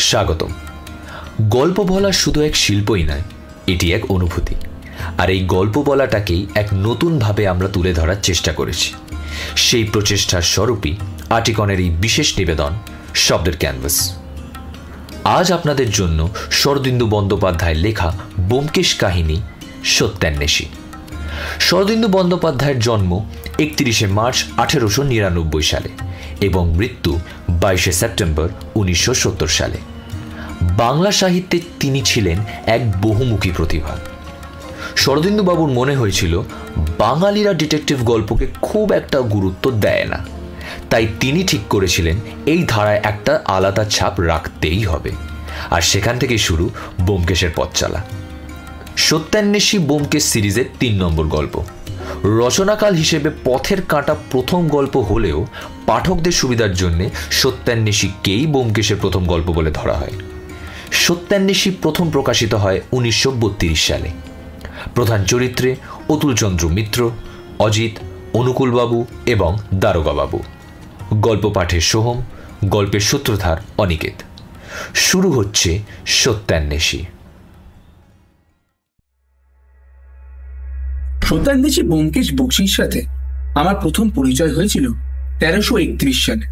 স্বাগতম। গল্প বলা শুধু এক শিল্পই নয়, এটি এক অনুভূতি। আর এই গল্প বলাটাকেই এক নতুনভাবে আমরা তুলে ধরার চেষ্টা করেছি। সেই প্রচেষ্টার স্বরূপই আর্টিকনের এই বিশেষ নিবেদন শব্দের ক্যানভাস। আজ আপনাদের জন্য শরদিন্দু বন্দ্যোপাধ্যায়ের লেখা ব্যোমকেশ কাহিনী সত্যান্বেষী। শরদিন্দু বন্দ্যোপাধ্যায়ের জন্ম 31শে মার্চ 1899 সালে এবং মৃত্যু 22শে সেপ্টেম্বর 1970 সালে। বাংলা সাহিত্যে তিনি ছিলেন এক বহুমুখী প্রতিভা। শরদিন্দুবাবুর মনে হয়েছিল বাঙালিরা ডিটেকটিভ গল্পকে খুব একটা গুরুত্ব দেয় না, তাই তিনি ঠিক করেছিলেন এই ধারায় একটা আলাদা ছাপ রাখতেই হবে। আর সেখান থেকেই শুরু ব্যোমকেশের পথ চলা। সত্যান্বেষী ব্যোমকেশ সিরিজের 3 নম্বর গল্প। রচনাকাল হিসেবে পথের কাঁটা প্রথম গল্প হলেও পাঠকদের সুবিধার জন্য সত্যান্বেষীকেই ব্যোমকেশের প্রথম গল্প বলে ধরা হয়। সত্যান্বেষী প্রথম প্রকাশিত হয় 1932 সালে। প্রধান চরিত্রে অতুলচন্দ্র মিত্র, অজিত, অনুকূলবাবু এবং দারোগাবাবু। গল্প পাঠে সোহম, গল্পের সূত্রধার অনিকেত। শুরু হচ্ছে সত্যান্বেষী। সত্যান্বেষী ব্যোমকেশ বক্সির সাথে আমার প্রথম পরিচয় হয়েছিল 1331 সালে।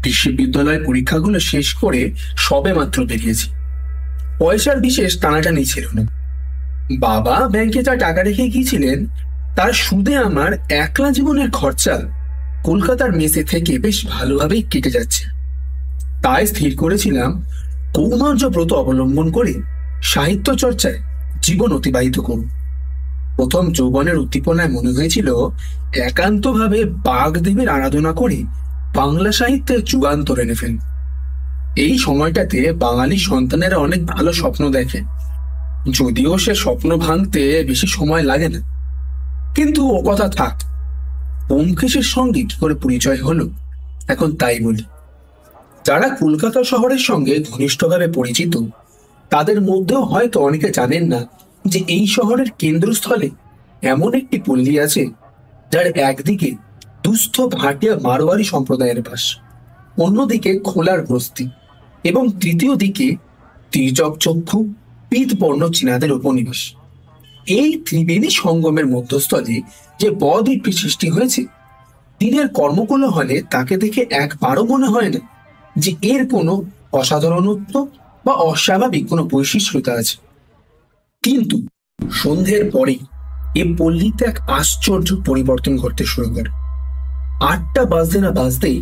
বিশ্ববিদ্যালয় পরীক্ষাগুলো শেষ করে সবে মাত্র বেরিয়েছি। পয়সার বিশেষ টানাটানি ছিল না। বাবা ব্যাংকে যা টাকা রেখে গিয়েছিলেন তার সুদে আমার একলা জীবনের খরচা কলকাতার মেসে থেকে বেশ ভালোভাবেই কেটে যাচ্ছে। তাই স্থির করেছিলাম কৌমার্য ব্রত অবলম্বন করে সাহিত্য চর্চায় জীবন অতিবাহিত করব। প্রথম যৌবনের উদ্দীপনায় মনে হয়েছিল একান্তভাবে বাগদেবীর আরাধনা করে বাংলা সাহিত্যের যুগান্তর এনে ফেলব। এই সময়টাতে বাঙালি সন্তানেরা অনেক ভালো স্বপ্ন দেখে, যদিও সে স্বপ্ন ভাঙতে বেশি সময় লাগে না। কিন্তু ও কথা থাক, ব্যোমকেশের সঙ্গে কি করে পরিচয় হলো এখন তাই বলি। যারা কলকাতা শহরের সঙ্গে ঘনিষ্ঠভাবে পরিচিত তাদের মধ্যেও হয়তো অনেকে জানেন না যে এই শহরের কেন্দ্রস্থলে এমন একটি পল্লী আছে যার একদিকে দুস্থ ভাটিয়া মারোয়ারি সম্প্রদায়ের বাস, অন্যদিকে খোলার বস্তি এবং তৃতীয় দিকে তীর্যক চক্ষু পীতবর্ণ চীনাদের উপনিবেশ। এই ত্রিবেণী সঙ্গমের মধ্যস্থলে যে বদ্বীপটি সৃষ্টি হয়েছে, দিনের কর্মকোলাহলে তাকে দেখে একবারও মনে হয় না যে এর কোনো অসাধারণত্ব বা অস্বাভাবিক কোনো বৈশিষ্ট্যতা আছে। কিন্তু সন্ধ্যের পরেই এ পল্লীতে এক আশ্চর্য পরিবর্তন ঘটতে শুরু করে। 8টা বাজতে না বাজতেই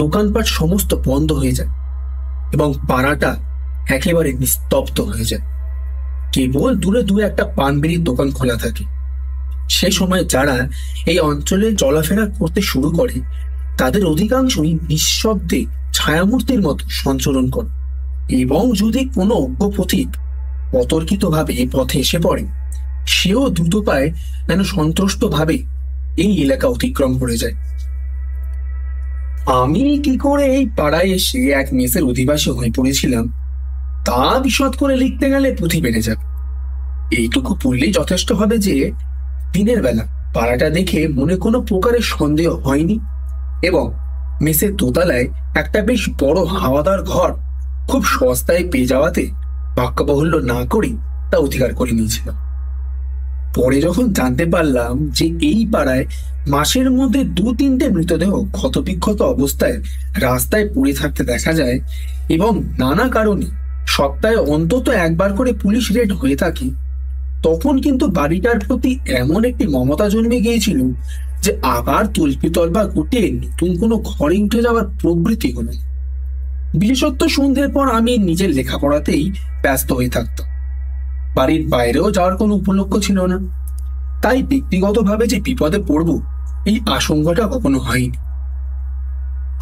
দোকানপাট সমস্ত বন্ধ হয়ে যায় এবং পাড়াটা একেবারে নিস্তব্ধ হয়ে যায়। কেবল দূরে দূরে একটা পানবিড়ির দোকান খোলা থাকে। সে সময় যারা এই অঞ্চলে চলাফেরা করতে শুরু করে তাদের অধিকাংশই নিঃশব্দে ছায়ামূর্তির মতো সঞ্চরণ করে, এবং যদি কোনো অজ্ঞপথিক অতর্কিতভাবে এই পথে এসে পড়ে সেও দ্রুত পায় যেন সন্ত্রস্ত ভাবে এই এলাকা অতিক্রম করে যায়। আমি কি করে এই পাড়ায় এসে এক মেসের অধিবাসী হয়ে পড়েছিলাম তা বিশদ করে লিখতে গেলে পুঁথি বেড়ে যাবে। এইটুকু পড়লেই যথেষ্ট হবে যে দিনের বেলা পাড়াটা দেখে মনে কোনো প্রকারের সন্দেহ হয়নি এবং মেসের দোতলায় একটা বেশ বড় হাওয়াদার ঘর খুব সস্তায় পেয়ে যাওয়াতে বাক্যবাহুল্য না করেই তা অধিকার করে নিয়েছিলাম। পরে যখন জানতে পারলাম যে এই পাড়ায় মাসের মধ্যে 2-3টে মৃতদেহ ক্ষতবিক্ষত অবস্থায় রাস্তায় পড়ে থাকতে দেখা যায় এবং নানা কারণে সপ্তাহে অন্তত একবার করে পুলিশ রেড হয়ে থাকে, তখন কিন্তু বাড়িটার প্রতি এমন একটি মমতা জন্মে গিয়েছিল যে আবার তল্পিতল্পা গুটিয়ে নতুন কোনো ঘরে উঠে যাওয়ার প্রবৃত্তি হল। বিশেষত সন্ধ্যের পর আমি নিজের লেখাপড়াতেই ব্যস্ত হয়ে থাকতাম। বাড়ির বাইরেও যাওয়ার কোনো উপলক্ষ ছিল না, তাই ব্যক্তিগতভাবে যে বিপদে পড়ব এই আশঙ্কাটা কখনো হয়নি।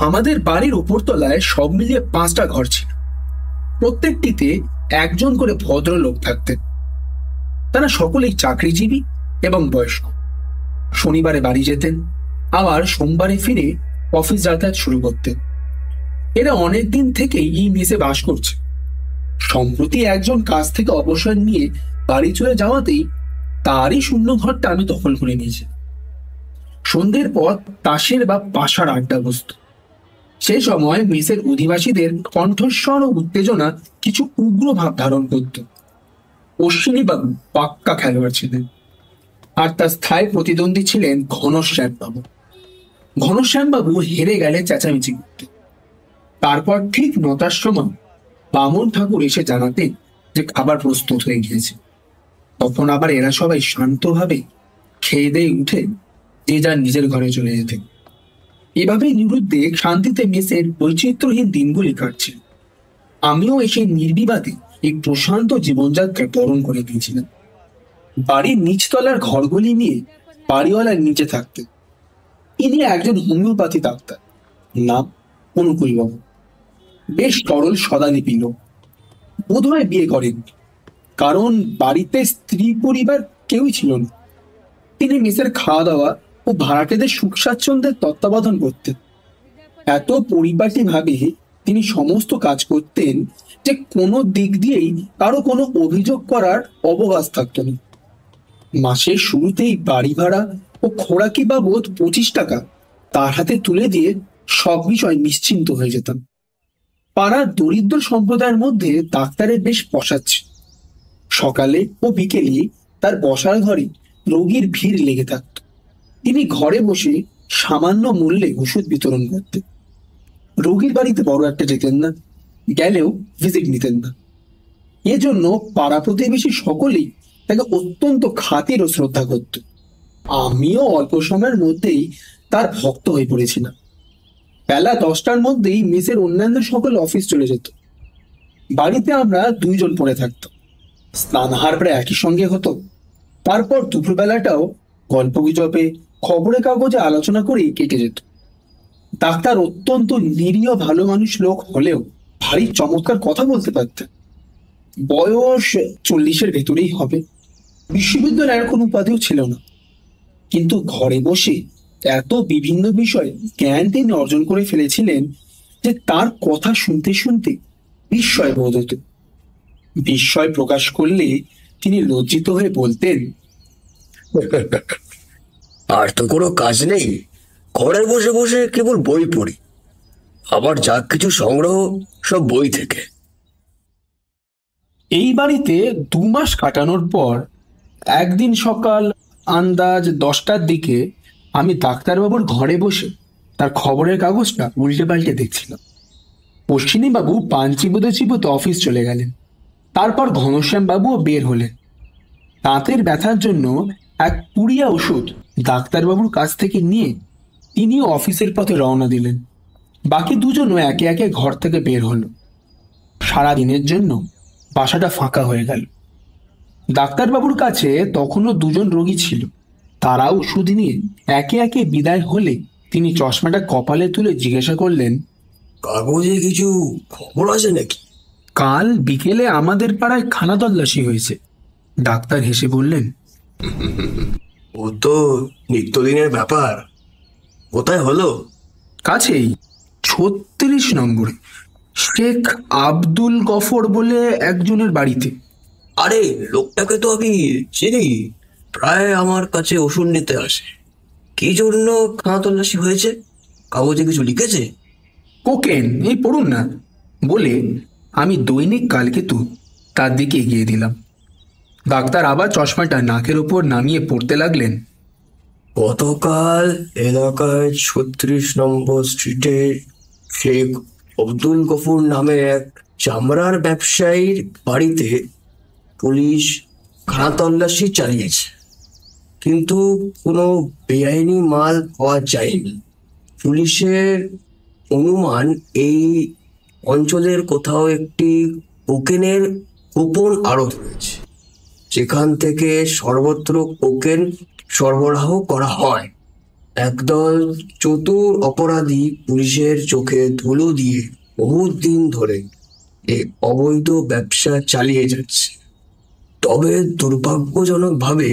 আমাদের বাড়ির উপরতলায় সব মিলিয়ে 5টা ঘর ছিল। প্রত্যেকটিতে একজন করে ভদ্রলোক থাকতেন। তারা সকলেই চাকরিজীবী এবং বয়স্ক। শনিবারে বাড়ি যেতেন, আবার সোমবারে ফিরে অফিস যাতায়াত শুরু করতেন। এরা অনেকদিন থেকেই এই মেসে বাস করছে। সম্প্রতি একজন কাজ থেকে অবসর নিয়ে বাড়ি চলে যাওয়াতেই তারই শূন্য ঘরটা আমি দখল করে নিয়েছি। সন্ধ্যের পর তাসের বা পাশার আড্ডা বসত। সে সময় মেসের অধিবাসীদের কণ্ঠস্বর ও উত্তেজনা কিছু উগ্র ভাব ধারণ করত। অশ্বিনীবাবু পাক্কা খেলোয়াড় ছিলেন, আর তার স্থায়ী প্রতিদ্বন্দ্বী ছিলেন ঘনশ্যামবাবু। ঘনশ্যামবাবু হেরে গেলে চেঁচামেচি করতেন। তারপর ঠিক 9টার সময় বামন ঠাকুর এসে জানাতেন যে খাবার প্রস্তুত হয়ে গিয়েছে। তখন আবার এরা সবাই শান্তভাবে খেয়ে দিয়ে উঠে যে যার নিজের ঘরে চলে যেতেন। এভাবেই নিরুদ্দে শান্তিতে মেসের বৈচিত্র্যহীন দিনগুলি কাটছিল। আমিও এসে নির্বিবাদে এই প্রশান্ত জীবনযাত্রা বরণ করে দিয়েছিলাম। বাড়ির নিচতলার ঘরগুলি নিয়ে বাড়িওয়ালার নিচে থাকতেন। ইনি একজন হোমিওপ্যাথি ডাক্তার, নাম অনুকূলবাবু। বেশ সরল সদালিপি লোক, বোধহয় বিয়ে করেন, কারণ বাড়িতে স্ত্রী পরিবার কেউই ছিল না। তিনি মেসের খাওয়া দাওয়া ও ভাড়াটেদের সুখ স্বাচ্ছন্দ্যের তত্ত্বাবধান করতেন। এত পরিপাটি ভাবে তিনি সমস্ত কাজ করতেন যে কোনো দিক দিয়েই কারো কোনো অভিযোগ করার অবকাশ থাকত না। মাসের শুরুতেই বাড়ি ভাড়া ও খোরাকি বাবদ 25 টাকা তার হাতে তুলে দিয়ে সব বিষয় নিশ্চিন্ত হয়ে যেতাম। পাড়ার দরিদ্র সম্প্রদায়ের মধ্যে ডাক্তারের বেশ পসাচ্ছে। সকালে ও বিকেলে তার বসার ঘরে রোগীর ভিড় লেগে থাকত। তিনি ঘরে বসে সামান্য মূল্যে ওষুধ বিতরণ করতেন। রোগীর বাড়িতে বড় একটা যেতেন না, গেলেও ভিজিট নিতেন না। এজন্য পাড়া প্রতিবেশী সকলেই তাকে অত্যন্ত খাতির ও শ্রদ্ধা করত। আমিও অল্প সময়ের মধ্যেই তার ভক্ত হয়ে পড়েছিলাম। বেলা 10টার মধ্যেই মেসের অন্যান্য সকল অফিস চলে যেত। বাড়িতে আমরা 2 জন পড়ে থাকতাম। স্নানাহার প্রায় একই সঙ্গে হতো। তারপর দুপুরবেলাটাও গল্প গুজবে, খবরের কাগজে আলোচনা করেই কেটে যেত। ডাক্তার অত্যন্ত নিরীহ ভালো মানুষ লোক হলেও ভারী চমৎকার কথা বলতে পারতেন। বয়স 40-এর ভেতরেই হবে। বিশ্ববিদ্যালয়ের কোনো উপাধিও ছিল না, কিন্তু ঘরে বসে এত বিভিন্ন বিষয় জ্ঞান তিনি অর্জন করে ফেলেছিলেন যে তার কথা শুনতে শুনতে বিস্ময় বোধ হতো। বিস্ময় প্রকাশ করলে তিনি লজ্জিত হয়ে বলতেন, আর তো কোনো কাজ নেই, ঘরে বসে বসে কেবল বই পড়ি, আবার যা কিছু সংগ্রহ সব বই থেকে। এই বাড়িতে 2 মাস কাটানোর পর একদিন সকাল আন্দাজ 10টার দিকে আমি ডাক্তারবাবুর ঘরে বসে তার খবরের কাগজটা উল্টে পাল্টে দেখছিলাম। অশ্বিনীবাবু পান চিবোতে চিবোতে অফিস চলে গেলেন। তারপর ঘনশ্যামবাবুও বের হলেন। দাঁতের ব্যথার জন্য এক পুড়িয়া ওষুধ ডাক্তারবাবুর কাছ থেকে নিয়ে তিনিও অফিসের পথে রওনা দিলেন। বাকি 2 জনও একে একে ঘর থেকে বের হলো। সারাদিনের জন্য বাসাটা ফাঁকা হয়ে গেল। ডাক্তারবাবুর কাছে তখনও 2 জন রোগী ছিল। তারা ওষুধ নিয়ে একে একে বিদায় হলে তিনি চশমাটা কপালে তুলে জিজ্ঞাসা করলেন, কাগজে কিছু খবর আছে নাকি? কাল বিকেলে আমাদের পাড়ায় খানা তল্লাশি হয়েছে। ডাক্তার হেসে বললেন, ও তো নিত্যদিনের ব্যাপার। কোথায় হলো? কাছেই 36 নম্বরে শেখ আব্দুল গফর বলে একজনের বাড়িতে। আরে, লোকটাকে তো আমি চিনি, প্রায় আমার কাছে ওষুধ নিতে আসে। কি জন্য খানা তল্লাশি হয়েছে? কাগজে কিছু লিখেছে? কোকেন, এই পড়ুন না বলে আমি দৈনিক কালকেতু তার দিকে এগিয়ে দিলাম। ডাক্তার আবার চশমাটা নাকের ওপর নামিয়ে পড়তে লাগলেন। গতকাল এলাকায় 36 নম্বর স্ট্রিটে শেখ আব্দুল গফুর নামে এক চামড়ার ব্যবসায়ীর বাড়িতে পুলিশ খানা তল্লাশি চালিয়েছে, কিন্তু কোনো বেআইনি মাল পাওয়া যায়নি। পুলিশের অনুমান এই অঞ্চলের কোথাও একটি কোকেনের গোপন আড়ত রয়েছে, যেখান থেকে সর্বত্র কোকেন সরবরাহ করা হয়। একদল চতুর অপরাধী পুলিশের চোখে ধুলো দিয়ে বহুত দিন ধরে এই অবৈধ ব্যবসা চালিয়ে যাচ্ছে। তবে দুর্ভাগ্যজনকভাবে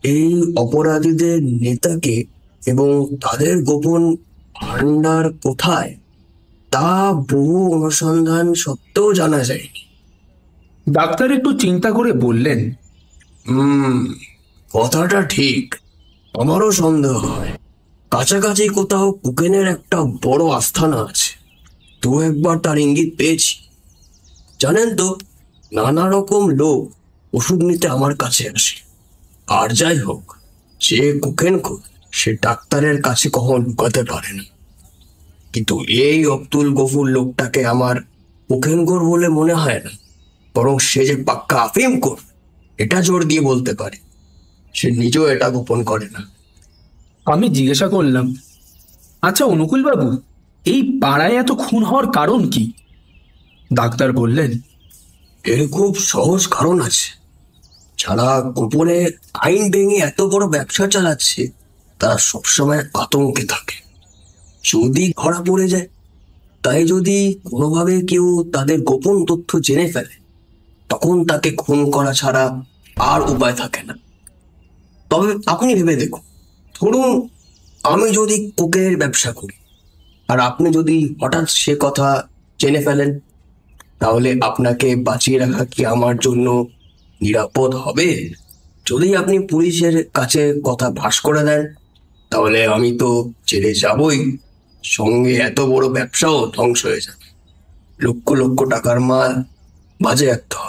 এই অপরাধীদের নেতাকে এবং তাদের গোপন ভান্ডার কোথায় তা বহু অনুসন্ধান সত্ত্বেও জানা যায়নি। ডাক্তার একটু চিন্তা করে বললেন, কথাটা ঠিক। আমারও সন্দেহ হয় কাছাকাছি কোথাও কোকেনের একটা বড় আস্থানা আছে। দু একবার তার ইঙ্গিত পেয়েছি। জানেন তো, নানা রকম লোক ওষুধ নিতে আমার কাছে আসে। আর যাই হোক, যে কোকেনখোর সে ডাক্তারের কাছে কখন লুকাতে পারে না। কিন্তু এই আব্দুল গফুর লোকটাকে আমার কোকেনখোর বলে মনে হয় না, বরং সে যে পাক্কা আফিমখোর এটা জোর দিয়ে বলতে পারে। সে নিজেও এটা গোপন করে না। আমি জিজ্ঞাসা করলাম, আচ্ছা অনুকূল বাবু, এই পাড়ায় এত খুন হওয়ার কারণ কি? ডাক্তার বললেন, এর খুব সহজ কারণ আছে। যারা গোপনে আইন ভেঙে এত বড় ব্যবসা চালাচ্ছে তারা সবসময় আতঙ্কে থাকে। যদি ধরা পড়ে যায়, তাই যদি কোনোভাবে কেউ তাদের গোপন তথ্য জেনে ফেলে, তখন তাকে খুন করা ছাড়া আর উপায় থাকে না। তবে আপনি ভেবে দেখুন, ধরুন আমি যদি কোকের ব্যবসা করি আর আপনি যদি হঠাৎ সে কথা জেনে ফেলেন, তাহলে আপনাকে বাঁচিয়ে রাখা কি আমার জন্য নিরাপদ হবে? যদি আপনি পুলিশের কাছে কথা ফাঁস করে দেন, তাহলে আমি তো জেলে যাবই, সঙ্গে এত বড় ব্যবসাও ধ্বংস হয়ে যাবে। লক্ষ লক্ষ টাকার মাল বাজে একটা,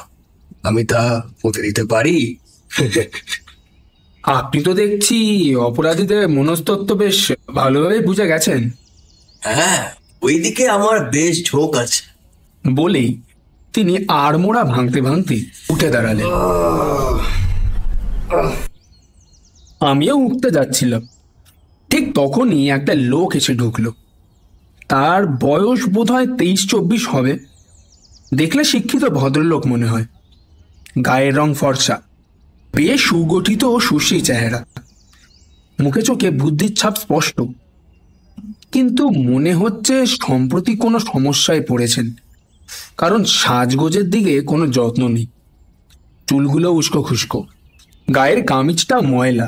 আমি তা হতে দিতে পারি? আপনি তো দেখছি অপরাধীদের মনস্তত্ত্ব বেশ ভালোভাবে বুঝে গেছেন। হ্যাঁ, ওইদিকে আমার বেশ ঝোঁক আছে। বলেই তিনি আড়মোড়া ভাঙতে ভাঙতে উঠে দাঁড়ালেন। আমিও উঠতে যাচ্ছিলাম, ঠিক তখনই একটা লোক এসে ঢুকলো। তার বয়স বোধহয় 23-24 হবে। দেখলে শিক্ষিত ভদ্রলোক মনে হয়। গায়ের রং ফর্সা, বেশ সুগঠিত ও সুশ্রী চেহারা, মুখে চোখে বুদ্ধির ছাপ স্পষ্ট। কিন্তু মনে হচ্ছে সম্প্রতি কোনো সমস্যায় পড়েছেন, কারণ সাজগোজের দিকে কোনো যত্ন নেই। চুলগুলো উস্কো খুস্কো, গায়ের কামিজটা ময়লা,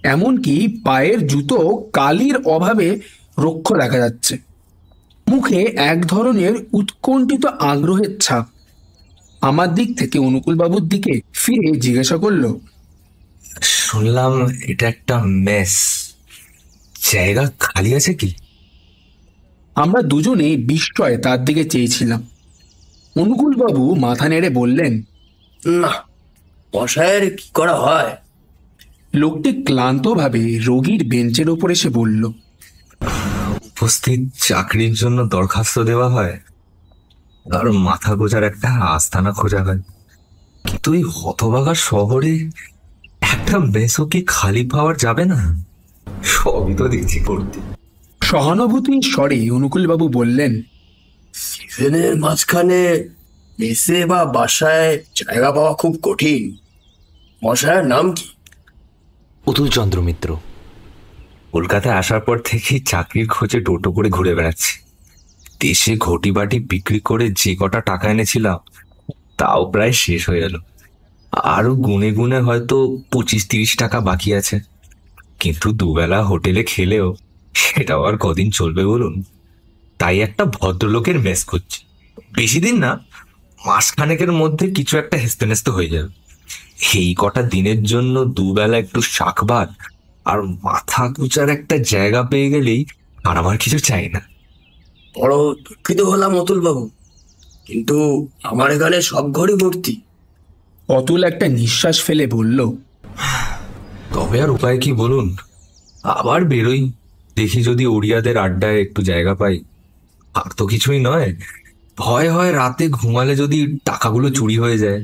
এমনকি পায়ের জুতো কালির অভাবে রুক্ষ দেখা যাচ্ছে। মুখে এক ধরনের উৎকণ্ঠিত আগ্রহের ছাপ। আমার দিক থেকে অনুকূলবাবুর দিকে ফিরে জিজ্ঞাসা করল, শুনলাম এটা একটা মেস, জায়গা খালি আছে কি? আমরা দুজনেই বিস্ময়ে তার দিকে চেয়েছিলাম। অনুকূলবাবু মাথা নেড়ে বললেন, না, মশায়ের কি করা হয়? লোকটি ক্লান্তভাবে রোগীর বেঞ্চের ওপর এসে বলল, উপস্থিত চাকরির জন্য দরখাস্ত দেওয়া হয়, আর মাথা গোজার একটা আস্তানা খোঁজা হয়। কিন্তু এই হতভাগা শহরে একটা মেসও কি খালি পাওয়া যাবে না? সবই তো দেখছি করতে। সহানুভূতির স্বরে অনুকূলবাবু বললেন, সিজনের মাঝখানে মেসে বা বাসায় জায়গা পাওয়া খুব কঠিন। মশায়ের নাম কি? অতুল চন্দ্র মিত্র। কলকাতায় আসার পর থেকেই চাকরির খোঁজে টোটো করে ঘুরে বেড়াচ্ছি। দেশে ঘটি বাটি বিক্রি করে যে কটা টাকা এনেছিলাম তাও প্রায় শেষ হয়ে গেল। আরো গুনে গুনে হয়তো 25-30 টাকা বাকি আছে। কিন্তু দুবেলা হোটেলে খেলেও সেটাও আর কদিন চলবে বলুন? তাই একটা ভদ্রলোকের মেস করছি। বেশি দিন না, মাসখানেকের মধ্যে কিছু একটা হেস্তেনেস্তে হয়ে যাবে। এই কটা দিনের জন্য দুবেলা একটু শাক ভাত আর মাথা গুচার একটা জায়গা পেয়ে গেলেই আর আমার কিছু চাই না। বড় দুঃখিত হলাম অতুল বাবু, কিন্তু আমার এখানে সব ঘরই ভর্তি। অতুল একটা নিঃশ্বাস ফেলে বলল, তবে আর উপায় কি বলুন? আবার বেরোই, দেখি যদি ওড়িয়াদের আড্ডায় একটু জায়গা পাই। আর তো কিছুই নয়, ভয় হয় রাতে ঘুমালে যদি টাকাগুলো চুরি হয়ে যায়।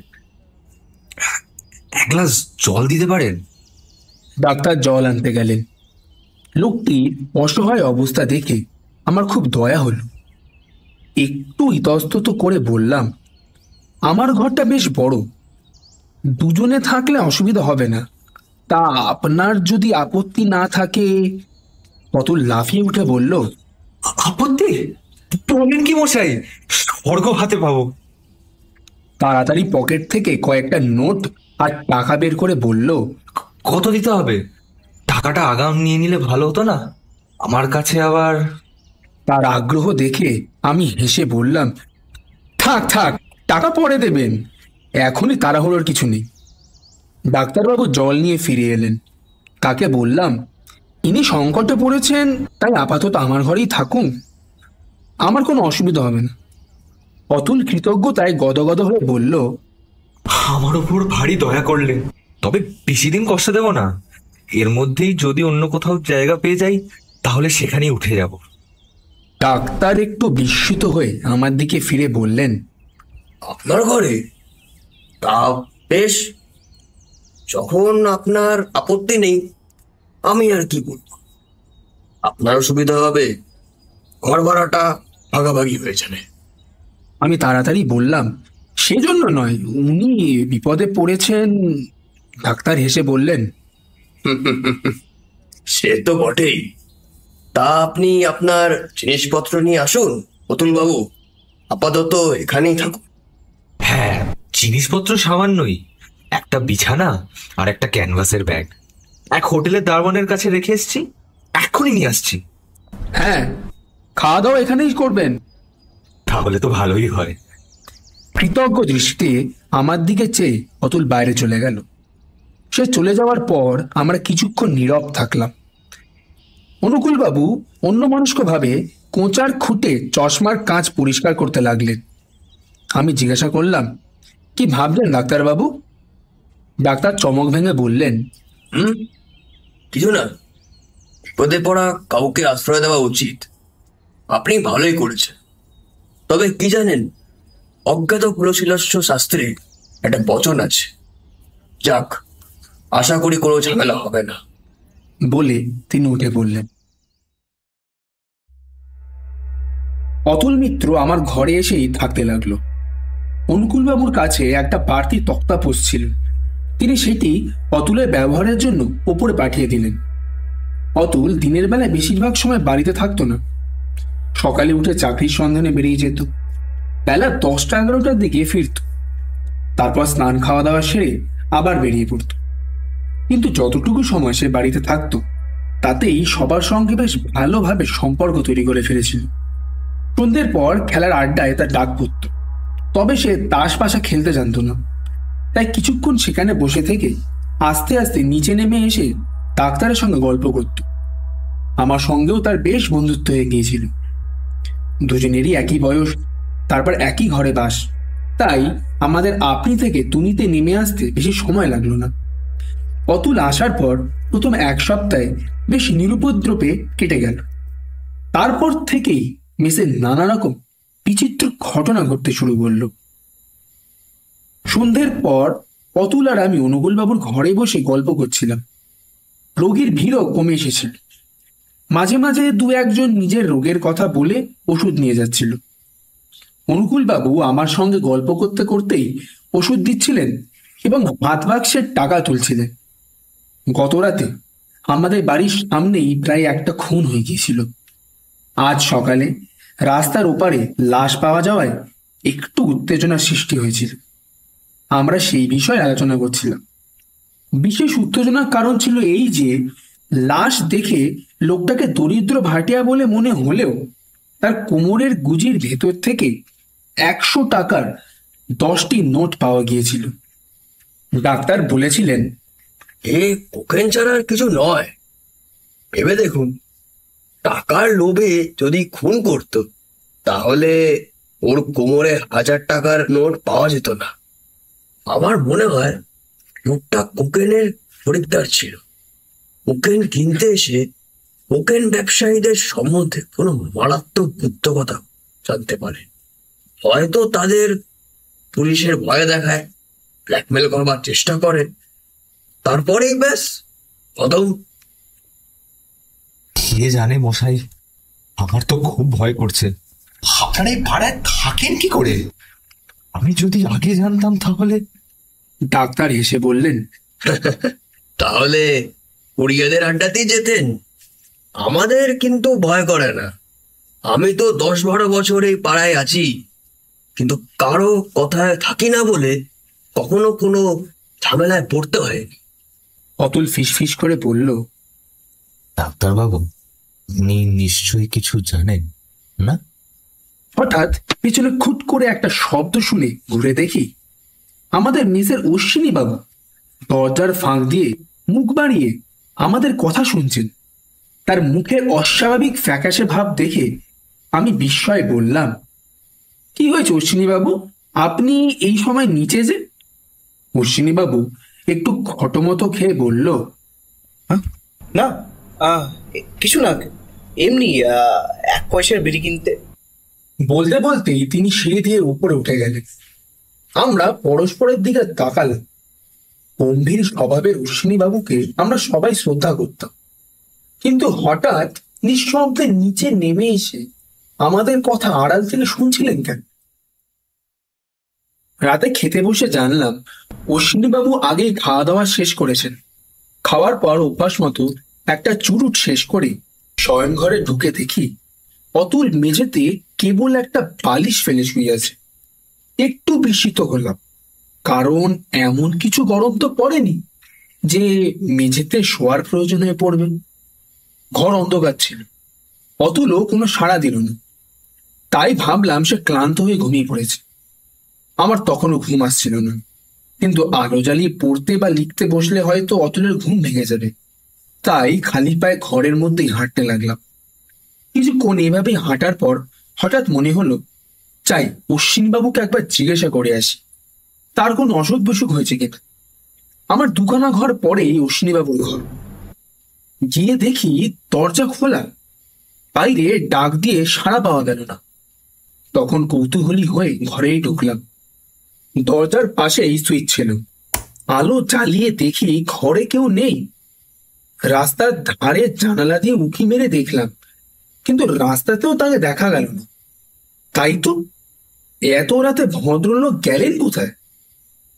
এক গ্লাস জল দিতে পারেন? ডাক্তার জল আনতে গেলেন। লোকটির অসহায় অবস্থা দেখে আমার খুব দয়া হলো। একটু ইতস্তত করে বললাম, আমার ঘরটা বেশ বড়, দুজনে থাকলে অসুবিধা হবে না। তা আপনার যদি আপত্তি না থাকে। অতুল লাফিয়ে উঠে বলল, আপত্তি বলেন কি মশাই? স্বর্গ হাতে পাবো। তাড়াতাড়ি পকেট থেকে কয়েকটা নোট আর টাকা বের করে বলল, কত দিতে হবে? টাকাটা আগাম নিয়ে নিলে ভালো হতো না? আমার কাছে আবার। তার আগ্রহ দেখে আমি হেসে বললাম, থাক থাক, টাকা পরে দেবেন, এখনই তাড়াহুড়োর কিছু নেই। ডাক্তারবাবু জল নিয়ে ফিরে এলেন। তাকে বললাম, ইনি সংকটে পড়েছেন, তাই আপাতত আমার ঘরেই থাকুন। আমার কোনো অসুবিধা হবে না। অতুল কৃতজ্ঞতায় গদগদ হয়ে বলল, আমার ওপর ভারী দয়া করলেন, তবে বেশি দিন কষ্ট দেব না। এর মধ্যেই যদি অন্য কোথাও জায়গা পেয়ে যাই তাহলে সেখানেই উঠে যাব। ডাক্তার একটু বিস্মিত হয়ে আমার দিকে ফিরে বললেন, আপনার ঘরে? তা বেশ, যখন আপনার আপত্তি নেই আমি আর কি বলব। আপনারও সুবিধা হবে, ঘর ভাড়াটা ভাগাভাগি হয়ে যাবে। আমি তাড়াতাড়ি বললাম, সেজন্য নয়, উনি বিপদে পড়েছেন। ডাক্তার হেসে বললেন, সে তো বটেই। তা আপনি আপনার জিনিসপত্র নিয়ে আসুন অতুলবাবু, আপাতত এখানেই থাকুন। হ্যাঁ, জিনিসপত্র সামান্যই, একটা বিছানা আর একটা ক্যানভাসের ব্যাগ এক হোটেলের দারোয়ানের কাছে রেখে এসেছি, এখনই নিয়ে আসছি। হ্যাঁ, খাওয়া দাওয়া এখানেই করবেন। তাহলে তো ভালোই হয়। কৃতজ্ঞ দৃষ্টিতে আমার দিকে চেয়ে অতুল বাইরে চলে গেল। সে চলে যাওয়ার পর আমরা কিছুক্ষণ নীরব থাকলাম। অনুকূলবাবু অন্যমনস্কভাবে কোঁচার খুঁটে চশমার কাঁচ পরিষ্কার করতে লাগলেন। আমি জিজ্ঞাসা করলাম, কি ভাবলেন ডাক্তারবাবু? ডাক্তার চমক ভেঙে বললেন, কিছু না, বিপদে পড়া কাউকে আশ্রয় দেওয়া উচিত। আপনি ভালোই করেছেন। তবে কি জানেন, অজ্ঞাত কুলশীলস্য শাস্ত্রে একটা বচন আছে। যাক, আশা করি কোনো ঝামেলা হবে না। বলে তিনি উঠে পড়লেন। অতুল মিত্র আমার ঘরে এসেই থাকতে লাগলো। অনুকূলবাবুর কাছে একটা বাড়তি তক্তাপোষ ছিল, তিনি সেটি অতুলের ব্যবহারের জন্য ওপরে পাঠিয়ে দিলেন। অতুল দিনের বেলায় বেশিরভাগ সময় বাড়িতে থাকতো না। সকালে উঠে চাকরির সন্ধানে বেরিয়ে যেত, বেলা 10টা-11টার দিকে ফিরত। তারপর স্নান খাওয়া দাওয়া সেরে আবার বেরিয়ে পড়ত। কিন্তু যতটুকু সময় সে বাড়িতে থাকতো তাতেই সবার সঙ্গে বেশ ভালোভাবে সম্পর্ক তৈরি করে ফেলেছিল। সন্ধ্যের পর খেলার আড্ডায় তার ডাক পড়ত, তবে সে তাস পাশা খেলতে জানত না। তাই কিছুক্ষণ সেখানে বসে থেকে আস্তে আস্তে নিচে নেমে এসে ডাক্তারের সঙ্গে গল্প করত। আমার সঙ্গেও তার বেশ বন্ধুত্ব হয়ে গিয়েছিল। দুজনেরই একই বয়স, তারপর একই ঘরে বাস, তাই আমাদের আপনি থেকে তুনিতে নেমে আসতে বেশি সময় লাগলো না। অতুল আসার পর প্রথম 1 সপ্তাহে বেশ নিরুপদ্রবে কেটে গেল। তারপর থেকেই মেসে নানা রকম বিচিত্র ঘটনা ঘটতে শুরু করলো। সন্ধ্যের পর অতুল আর আমি অনুকূলবাবুর ঘরে বসে গল্প করছিলাম। রোগীর ভিড়ও কমে এসেছিল। মাঝে মাঝে 2-1 জন নিজের রোগের কথা বলে ওষুধ নিয়ে যাচ্ছিল। অনুকূলবাবু আমার সঙ্গে গল্প করতে করতেই ওষুধ দিচ্ছিলেন এবং হাত বাক্সের টাকা তুলছিলেন। গত রাতে আমাদের বাড়ির সামনেই প্রায় একটা খুন হয়ে গিয়েছিল। আজ সকালে রাস্তার ওপারে লাশ পাওয়া যাওয়ায় একটু উত্তেজনার সৃষ্টি হয়েছিল। আমরা সেই বিষয়ে আলোচনা করছিলাম। বিশেষ উত্তেজনার কারণ ছিল এই যে, লাশ দেখে লোকটাকে দরিদ্র ভাটিয়া বলে মনে হলেও তার কোমরের গুজির ভেতর থেকে 100 টাকার 10টি নোট পাওয়া গিয়েছিল। ডাক্তার বলেছিলেন, এ কোকেন ছাড়া আর কিছু নয়। ভেবে দেখুন, টাকার লোভে যদি খুন করত তাহলে ওর কোমরে 1000 টাকার নোট পাওয়া যেত না। আমার মনে হয় লোকটা কোকেনের খরিদ্দার ছিল। কোকেন কিনতে এসে কোকেন ব্যবসায়ীদের সম্বন্ধে কোনো মারাত্মক গুপ্ত কথা জানতে পারে। হয়তো তাদের পুলিশের ভয় দেখায়, ব্ল্যাকমেল করবার চেষ্টা করে, তারপরেই ব্যাস খতম। কে জানে মশাই, আমার তো খুব ভয় করছে। আপনারা এই ভাড়ায় থাকেন কি করে? আমি যদি আগে জানতাম তাহলে। ডাক্তার এসে বললেন, তাহলে কুড়িয়াদের আড্ডাতেই যেতেন। আমাদের কিন্তু ভয় করে না। আমি তো 10-12 বছর এই পাড়ায় আছি, কিন্তু কারো কথায় থাকি না বলে কখনো কোনো ঝামেলায় পড়তে হয়নি। অতুল ফিসফিস করে বলল, ডাক্তারবাবু, উনি নিশ্চয়ই কিছু জানেন না? হঠাৎ পিছনে খুট করে একটা শব্দ শুনে ঘুরে দেখি আমাদের মিসের অশ্বিনী বাবু দরজার ফাঁক দিয়ে মুখ বাড়িয়ে আমাদের কথা শুনছেন। তার মুখের অস্বাভাবিক ফ্যাকাশে ভাব দেখে আমি বিস্ময়ে বললাম, কি হয়েছে অশ্বিনীবাবু, আপনি এই সময় নিচে যে? অশ্বিনীবাবু একটু খটোমতো খেয়ে বলল, না, কিছু না, এমনি 1 পয়সার বিড়ি কিনতে। বলতে বলতেই তিনি সিঁড়ি দিয়ে উপরে উঠে গেলেন। আমরা পরস্পরের দিকে তাকালাম। গম্ভীর স্বভাবের অশ্বিনীবাবুকে আমরা সবাই শ্রদ্ধা করতাম, কিন্তু হঠাৎ নিঃশব্দে নিচে নেমে এসে আমাদের কথা আড়াল থেকে শুনছিলেন কেন? রাতে খেতে বসে জানলাম অশ্বিনীবাবু আগেই খাওয়া দাওয়া শেষ করেছেন। খাওয়ার পর অভ্যাস মতো একটা চুরুট শেষ করে শয়ন ঘরে ঢুকে দেখি অতুল মেঝেতে কেবল একটা বালিশ ফেলে শুয়ে আছে। একটু বিস্মিত হলাম, কারণ এমন কিছু গরম তো পড়েনি যে মেঝেতে শোয়ার প্রয়োজন হয়ে পড়বে। ঘর অন্ধকার ছিল, অতুলও কোনো সাড়া দিল না। তাই ভাবলাম সে ক্লান্ত হয়ে ঘুমিয়ে পড়েছে। আমার তখনও ঘুম আসছিল না, কিন্তু আলো জ্বালিয়ে পড়তে বা লিখতে বসলে হয়তো অতুলের ঘুম ভেঙে যাবে। তাই খালি পায়ে ঘরের মধ্যেই হাঁটতে লাগলাম। কিছুক্ষণ এভাবে হাঁটার পর হঠাৎ মনে হলো, চাই অশ্বিনীবাবুকে একবার জিজ্ঞাসা করে আসি তার কোন অসুখ বিসুখ হয়েছে কিনা। আমার দুখানা ঘর পরেই অশ্বিনীবাবুর ঘর। গিয়ে দেখি দরজা খোলা, বাইরে ডাক দিয়ে সাড়া পাওয়া গেল না। তখন কৌতূহলী হয়ে ঘরেই ঢুকলাম। দরজার পাশেই সুইচ ছিল। আলো জ্বালিয়ে দেখি ঘরে কেউ নেই। রাস্তার ধারে জানালা দিয়ে উঁকি মেরে দেখলাম, কিন্তু রাস্তাতেও তাকে দেখা গেল না। তাই তো, এত রাতে ভদ্রলোক গেলেন কোথায়?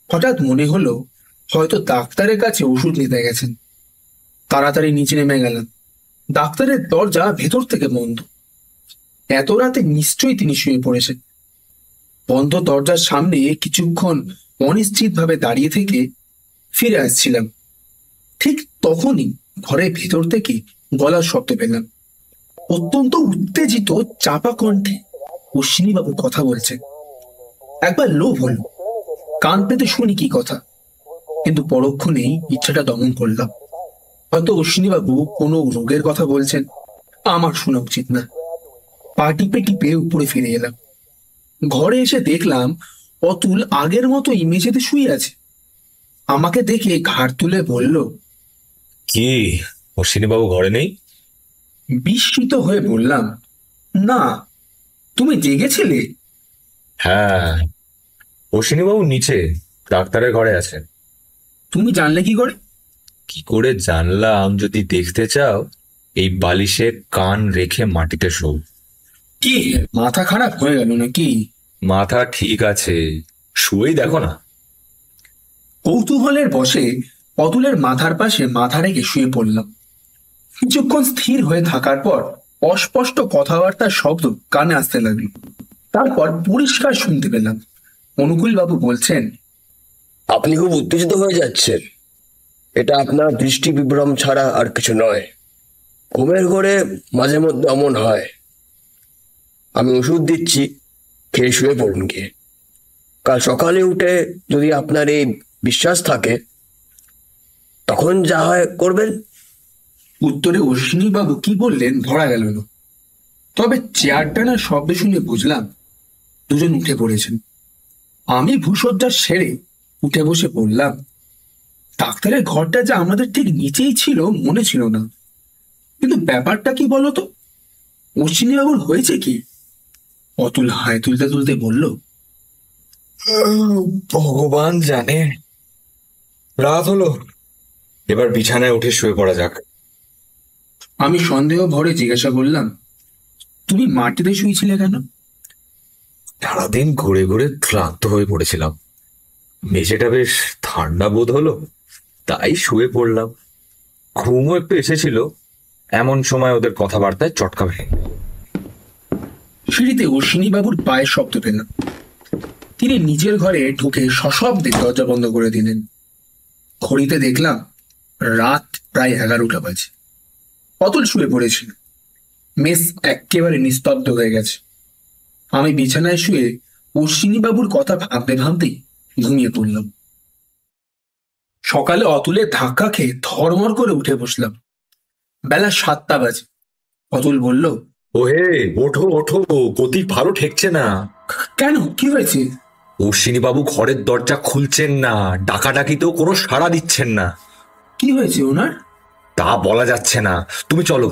হঠাৎ মনে হলো হয়তো ডাক্তারের কাছে ওষুধ নিতে গেছেন। তাড়াতাড়ি নিচে নেমে গেলাম। ডাক্তারের দরজা ভেতর থেকে বন্ধ। এত রাতে নিশ্চয়ই তিনি শুয়ে পড়েছেন। বন্ধ দরজার সামনে কিছুক্ষণ অনিশ্চিত ভাবে দাঁড়িয়ে থেকে ফিরে আসছিলাম। ঠিক তখনই ঘরের ভেতর থেকে গলার শব্দ পেলাম। অত্যন্ত উত্তেজিত চাপা কণ্ঠে অশ্বিনীবাবু কথা বলছেন। একবার লোভ হল, কান পেতে শুনি কি কথা, কিন্তু পরক্ষণেই ইচ্ছাটা দমন করলাম। হয়তো অশ্বিনীবাবু কোনো রোগের কথা বলছেন, আমার শোনা উচিত না। পা টিপে টিপে উপরে ফিরে এলাম। ঘরে এসে দেখলাম অতুল আগের মতোই মেঝেতে শুয়ে আছে। আমাকে দেখে ঘাড় তুলে বলল, কি, অশ্বিনীবাবু ঘরে নেই? বিস্মিত হয়ে বললাম, না, তুমি জেগেছিলে? হ্যাঁ, অশ্বিনীবাবু নিচে ডাক্তারের ঘরে আছেন। তুমি জানলে কি করে? কি করে জানলাম? যদি দেখতে চাও, এই বালিশে কান রেখে মাটিতে শোও। কি মাথা খারাপ হয়ে গেল নাকি? মাথা ঠিক আছে, শুয়েই দেখো না। কৌতূহলের বশে অতুলের মাথার পাশে মাথা রেখে শুয়ে পড়লাম। কিছুক্ষণ স্থির হয়ে থাকার পর অস্পষ্ট কথাবার্তার শব্দ কানে আসতে লাগলো। তারপর পরিষ্কার শুনতে পেলাম অনুকূলবাবু বলছেন, আপনি খুব উত্তেজিত হয়ে যাচ্ছেন। এটা আপনার দৃষ্টি বিভ্রম ছাড়া আর কিছু নয়। ঘুমের ঘরে মাঝে মধ্যে এমন হয়। আমি ওষুধ দিচ্ছি, খেয়ে শুয়ে পড়ুন গিয়ে। কাল সকালে উঠে যদি আপনার এই বিশ্বাস থাকে, তখন যা হয় করবেন। উত্তরে অশ্বিনীবাবু কি বললেন ধরা গেল না। তবে চেয়ার টানার শব্দ শুনে বুঝলাম দুজন উঠে পড়েছেন। আমি ভূসজ্জা সেরে উঠে বসে পড়লাম। ডাক্তারের ঘরটা যে আমাদের ঠিক নিচেই ছিল মনে ছিল না, কিন্তু ব্যাপারটা কি বলতো? অশ্বিনীবাবুর হয়েছে কি? অতুল হাই তুলতে তুলতে বলল, ভগবান জানে। রাত হলো, এবার বিছানায় উঠে শুয়ে পড়া যাক। আমি সন্দেহ ভরে জিজ্ঞাসা করলাম, তুমি মাটিতে শুয়েছিলে কেন? সারাদিন ঘুরে ঘুরে ক্লান্ত হয়ে পড়েছিলাম। মেঝেটা বেশ ঠান্ডা বোধ হলো, তাই শুয়ে পড়লাম। ঘুমও একটু এসেছিল, এমন সময় ওদের কথাবার্তায় চটকা ভেঙে। সিঁড়িতে অশ্বিনীবাবুর পায়ের শব্দ পেলাম। তিনি নিজের ঘরে ঢুকে সশব্দে দরজা বন্ধ করে দিলেন। ঘড়িতে দেখলাম রাত প্রায় 11টা বাজে। অতুল শুয়ে পড়েছিল। মেস একেবারে নিস্তব্ধ হয়ে গেছে। আমি বিছানায় শুয়ে অশ্বিনীবাবুর কথা ভাবতে ভাবতেই ঘুমিয়ে পড়লাম। সকালে অতুলের ধাক্কা খেয়ে ধর্মর করে উঠে বসলাম। বেলা 7টা বাজে। অতুল বলল, ওহে, ওঠো ওঠো, গতি ভালো ঠেকছে না। কেন, কি হয়েছে? অশ্বিনী বাবু ঘরের দরজা খুলছেন না, ডাকাডাকিতেও কোনো সাড়া দিচ্ছেন না। কি হয়েছে ওনার? তা বলা যাচ্ছে না, তুমি চলো।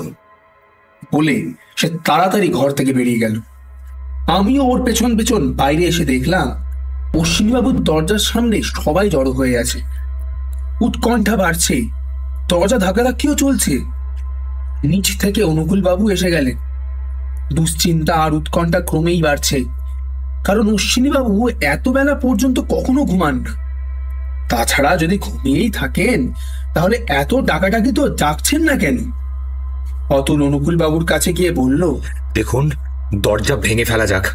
বলে সে তাড়াতাড়ি ঘর থেকে বেরিয়ে গেল। আমিও ওর পেছন পেছন বাইরে এসে দেখলাম অশ্বিনীবাবুর দরজার সামনে সবাই জড়ো হয়ে আছে। উৎকণ্ঠা বাড়ছে, দরজা ধাক্কাধাক্কিও চলছে। নিচ থেকে অনুকূল বাবু এসে গেলেন। দুশ্চিন্তা আর উৎকণ্ঠা ক্রমেই বাড়ছে, কারণ অশ্বিনীবাবু এত বেলা পর্যন্ত কখনো ঘুমান না। তাছাড়া যদি ঘুমিয়েই থাকেন তাহলে এত ডাকাডাকি তো জাগছেন না কেন? অতুল অনুকূল বাবুর কাছে গিয়ে বলল, দেখুন, দরজা ভেঙে ফেলা যাক,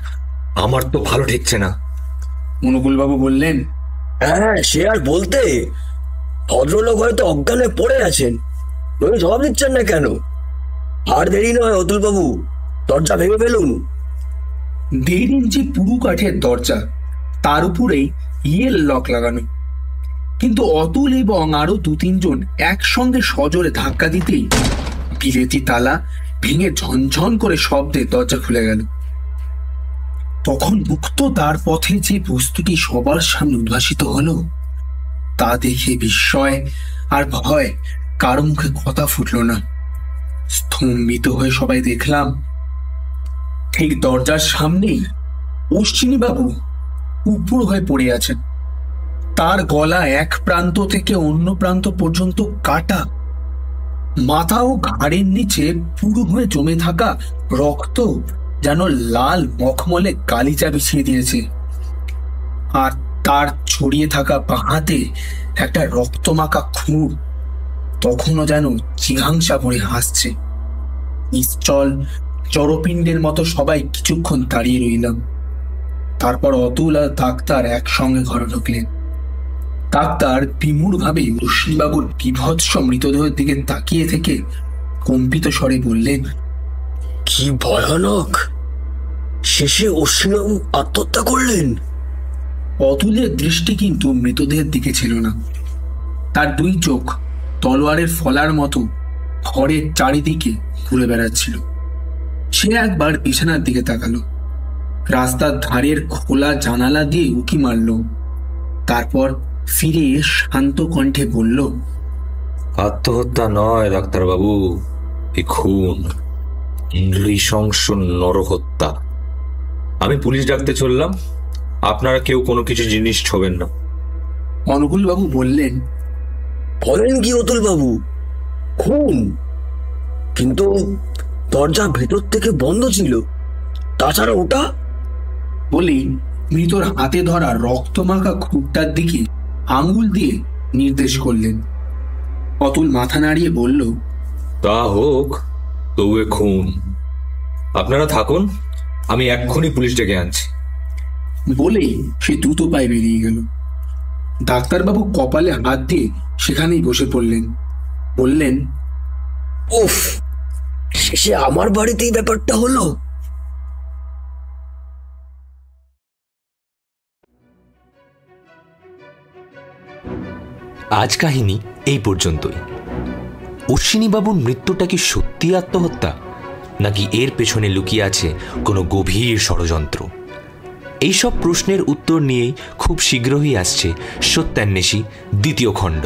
আমার তো ভালো ঠেকছে না। অনুকূল বাবু বললেন, হ্যাঁ, সে আর বলতে, ভদ্রলোক হয়তো অজ্ঞানে পড়ে আছেন, তুমি জবাব দিচ্ছেন না কেন? আর দেরি নয় অতুল বাবু, দরজা ভেঙে ফেলুন। 1.5 ইঞ্চি পুরু কাঠের দরজা, তার উপরেই ইয়েল লক লাগানো। কিন্তু অতুল এবং আরো 2-3 জন একসঙ্গে সজোরে ধাক্কা দিতেই বিলেতি তালা ভেঙে ঝনঝন করে শব্দে দরজা খুলে গেল। তখন মুক্ত দ্বার পথে যে বস্তুটি সবার সামনে উদ্ভাসিত হলো, তা দেখে বিস্ময় আর ভয় কারো মুখে কথা ফুটল না। স্তম্ভিত হয়ে সবাই দেখলাম, ঠিক দরজার সামনেই অশ্বিনীবাবু উপর হয়ে পড়ে আছেন। তার গলা এক প্রান্ত থেকে অন্য প্রান্ত পর্যন্ত কাটা, মাথা ও ঘাড়ের নিচে পুরো হয়ে জমে থাকা রক্ত যেন লাল মখমলে গালিচা বিছিয়ে দিয়েছে। আর তার ছড়িয়ে থাকা বাঁ হাতে একটা রক্তমাখা খুর তখনও যেন জিঘাংসা ভরে হাসছে। নিশ্চল জড়পিণ্ডের মতো সবাই কিছুক্ষণ দাঁড়িয়ে রইলাম। তারপর অতুল আর ডাক্তার একসঙ্গে ঘরে ঢুকলেন। ডাক্তার বিমূঢ় ভাবে অশ্বিনীবাবুর বিভৎস মৃতদেহের দিকে তাকিয়ে থেকে কম্পিত স্বরে বললেন, কি ভয়ানক! শেষে অশ্বিনীবাবু আত্মহত্যা করলেন? অতুলের দৃষ্টি কিন্তু মৃতদেহের দিকে ছিল না। তার 2 চোখ তলোয়ারের ফলার মতো ঘরের চারিদিকে ঘুরে বেড়াচ্ছিল। সে একবার বিছানার দিকে তাকালো, রাস্তার ধারের খোলা জানালা দিয়ে উঁকি মারল, তারপর ফিরে শান্ত কণ্ঠে বলল, আত্মহত্যা নয় ডাক্তারবাবু, এ খুন, নৃশংস নরহত্যা। আমি পুলিশ ডাকতে চললাম, আপনারা কেউ কোনো কিছু জিনিস ছোবেন না। অনুকূল বাবু বললেন, বলেন কি অতুল বাবু, খুন? কিন্তু দরজা ভেতর থেকে বন্ধ ছিল, তাছাড়া ওটা। বলেই মৃতর হাতে ধরা রক্তমাখা খুঁটটার দিকে আঙ্গুল দিয়ে নির্দেশ করলেন। অতুল মাথা নাড়িয়ে বলল, তা হোক, তবু এ খুন। আপনারা থাকুন, আমি এক্ষুনি পুলিশ ডেকে আনছি। বলেই সে দ্রুত পায়ে বেরিয়ে গেল। ডাক্তারবাবু কপালে হাত দিয়ে সেখানেই বসে পড়লেন। বললেন, উফ, শেষে আমার বাড়িতেই ব্যাপারটা হলো। আজ কাহিনী এই পর্যন্তই। অশ্বিনীবাবুর মৃত্যুটা কি সত্যি আত্মহত্যা, নাকি এর পেছনে লুকিয়ে আছে কোনো গভীর ষড়যন্ত্র? এইসব প্রশ্নের উত্তর নিয়েই খুব শীঘ্রই আসছে সত্যান্বেষী 2য় খণ্ড।